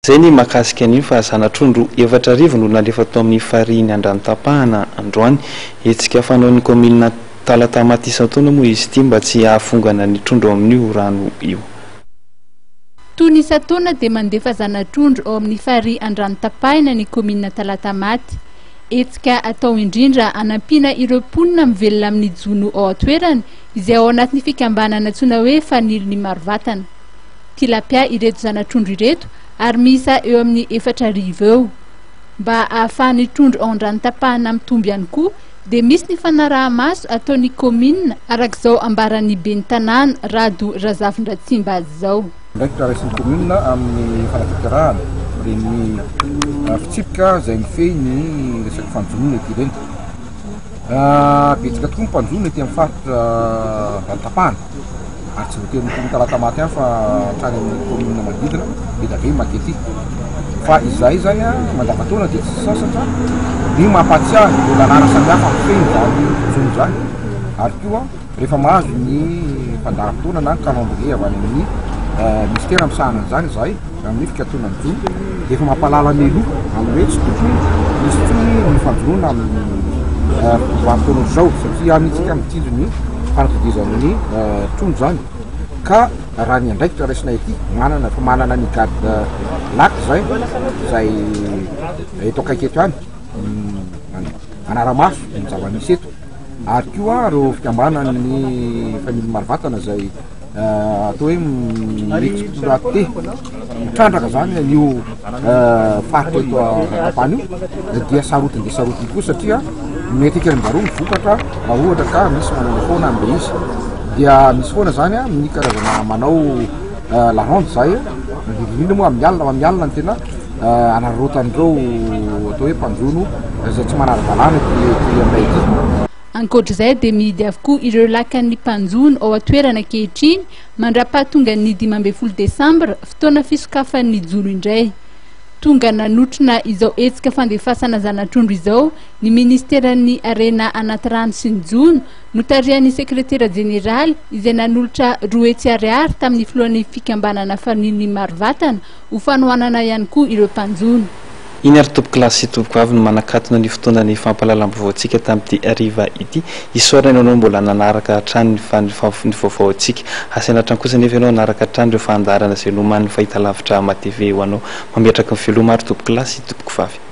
zay ny mahakasika an'io fa zanatrondro efatra arivo no nalefa tao amin'ny fariny Andrantapahana androany etsika fanaon'ny commune Talatamatisa-taona moa izy ity mba tsy ahafongana ny trondro amin'io rano io. Tony isa-taona dia mandefa zanatrondro ao amin'ny farihy Andrantapahana ny commune Talatamaty. Etsika atao indrindra anampiana ireo mponina mivelona amin'ny jono ao atoerany izay ao anatin'ny fikambanana antsoina hoe faniliny marovatana. Tilapia ireto zanatrondro ireto ary misa eo amin'ny 4,000 eo. Mba ahafahan'ny trondro ao Andrantapahana mitombo ihany koa dia misy ny fanaraha-maso ataon'ny commune arak'izao ambaran'ny ben'ny tanàna Rado Razavindratsimba azy zao. Ndraikitra raisin'ny commune amin'ny fanatanterahana reny fitsipika izay mifehy ny resaky fanjonona ety ireny. Betsaka tokoa ny mpanjono ety amin'ny faritra Andrantapahana ary tsy voatery ny commune Talatamaty ihany fa hatrany amin'ny commune manodidina Bedabe Makety. Fa izay zany mandavan-taona dia tsy sasatra ny mampatsiahy ny lalàna samihafa mifehy zany jono zany ary koa rehefa mahazo ny mpandaram-potoana na ny calendrier avy any amin'ny ministera misahana an'izany izay amin'ny fikatoana ny jono dia efa mampalala meloa amin'ny hoe tsy tokony misy tsony ny fanjonona amin'ny vanim-potoana izao satria amintsika mitindro ny fanatodizan'ny trondro zany. Ka raha ny andraikitra raisina ety manana ny gade lac zay eto akaiky eto ihany anaramaso ny zava-misy eto ary koa reo fikambanany family marovatana zay atao hoe mi-exploité mitrandraka zany an'io faritra eto Antapahana io dia sarotiny koa satria mety ekeranjareo mivokatra raha ohatra ka misy manana foana ambe izy dia misy foana zany amin'ny karazana manao la ronde zay indrindra moa amin'ny alina ny tena anarotan'ireo atao hoe mpanjono zay tsy manara-dalàna ty aminay ety. Ankoatr'izay dia mihidy avokoa ireo lakan'ny mpanjono ao atoerana ankehitriny mandra-pahatonga ny 15 Desambra fotoana fisokafan'ny jono indray. Tonga nanotrona izao etsika fandefasana zanatrondro izao ny ministeran'ny arena anaty rano sy ny jono notarihan'ny sekretera jeneraly izay nanolotra 2 hetsy ariary tamin'ny filohan'ny fikambanana faniliny marovatana ho fanohanana ihany koa ireo mpanjono. Iny ary tompoko lasy sy tompoko avy no manakatona ny fotoana ny fampahalalam-baovao-tsika tamin'ity ariva ity isorana ianao mbola nanaraka hatrany ny vaovao antsika asana hatrany kosa nefa ianao nanaraka hatrany ireo fandarana izay noman'ny fahitalavitra matv ho anao mametraka ny veloma ary tompoko lasy sy tompoko vavy.